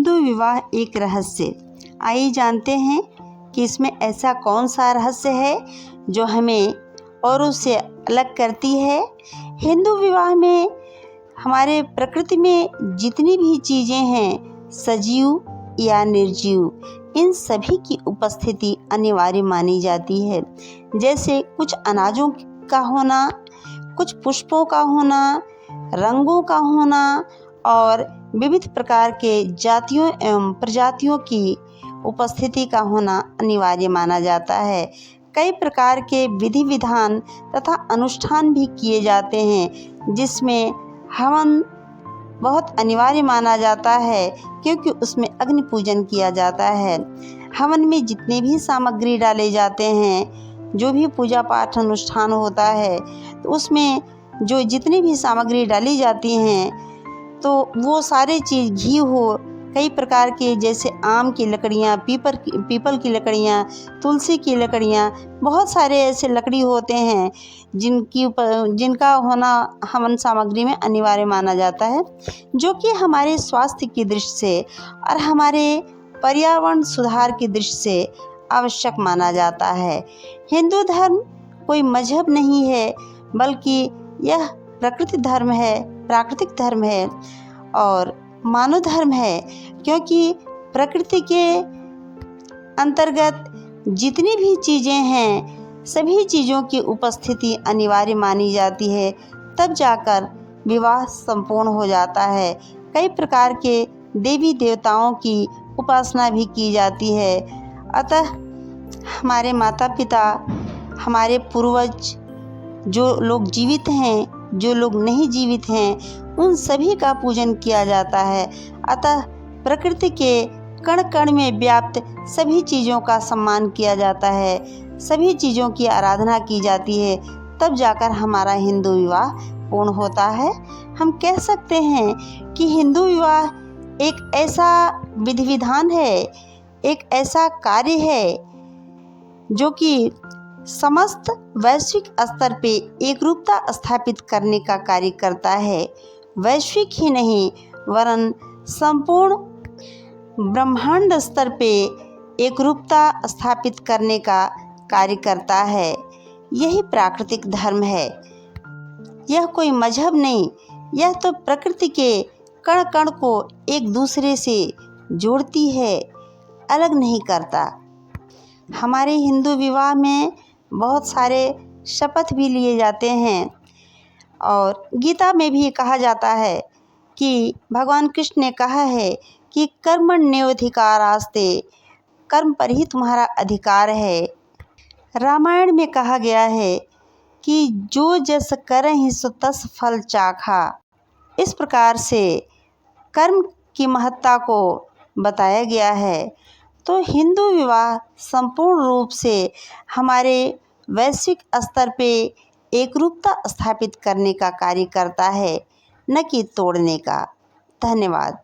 हिंदू विवाह एक रहस्य। आइए जानते हैं कि इसमें ऐसा कौन सा रहस्य है जो हमें औरों से अलग करती है। हिंदू विवाह में हमारे प्रकृति में जितनी भी चीज़ें हैं, सजीव या निर्जीव, इन सभी की उपस्थिति अनिवार्य मानी जाती है। जैसे कुछ अनाजों का होना, कुछ पुष्पों का होना, रंगों का होना और विविध प्रकार के जातियों एवं प्रजातियों की उपस्थिति का होना अनिवार्य माना जाता है। कई प्रकार के विधि विधान तथा अनुष्ठान भी किए जाते हैं, जिसमें हवन बहुत अनिवार्य माना जाता है, क्योंकि उसमें अग्नि पूजन किया जाता है। हवन में जितने भी सामग्री डाले जाते हैं, जो भी पूजा पाठ अनुष्ठान होता है, तो उसमें जो जितनी भी सामग्री डाली जाती हैं, तो वो सारे चीज़ घी हो, कई प्रकार के जैसे आम की लकड़ियाँ, पीपल की लकड़ियाँ, तुलसी की लकड़ियाँ, बहुत सारे ऐसे लकड़ी होते हैं जिनका होना हवन सामग्री में अनिवार्य माना जाता है, जो कि हमारे स्वास्थ्य की दृष्टि से और हमारे पर्यावरण सुधार की दृष्टि से आवश्यक माना जाता है। हिंदू धर्म कोई मजहब नहीं है, बल्कि यह प्राकृतिक धर्म है और मानव धर्म है, क्योंकि प्रकृति के अंतर्गत जितनी भी चीज़ें हैं, सभी चीज़ों की उपस्थिति अनिवार्य मानी जाती है, तब जाकर विवाह संपूर्ण हो जाता है। कई प्रकार के देवी देवताओं की उपासना भी की जाती है। अतः हमारे माता पिता, हमारे पूर्वज, जो लोग जीवित हैं, जो लोग नहीं जीवित हैं, उन सभी का पूजन किया जाता है। अतः प्रकृति के कण कण में व्याप्त सभी चीज़ों का सम्मान किया जाता है, सभी चीज़ों की आराधना की जाती है, तब जाकर हमारा हिंदू विवाह पूर्ण होता है। हम कह सकते हैं कि हिंदू विवाह एक ऐसा विधि विधान है, एक ऐसा कार्य है जो कि समस्त वैश्विक स्तर पे एकरूपता स्थापित करने का कार्य करता है। वैश्विक ही नहीं, वरन संपूर्ण ब्रह्मांड स्तर पे एकरूपता स्थापित करने का कार्य करता है। यही प्राकृतिक धर्म है। यह कोई मजहब नहीं, यह तो प्रकृति के कण कण को एक दूसरे से जोड़ती है, अलग नहीं करता। हमारे हिंदू विवाह में बहुत सारे शपथ भी लिए जाते हैं और गीता में भी कहा जाता है कि भगवान कृष्ण ने कहा है कि कर्मण्येवाधिकारस्ते, कर्म पर ही तुम्हारा अधिकार है। रामायण में कहा गया है कि जो जस करहिं सो तस फल चाखा। इस प्रकार से कर्म की महत्ता को बताया गया है। तो हिंदू विवाह संपूर्ण रूप से हमारे वैश्विक स्तर पे एकरूपता स्थापित करने का कार्य करता है, न कि तोड़ने का। धन्यवाद।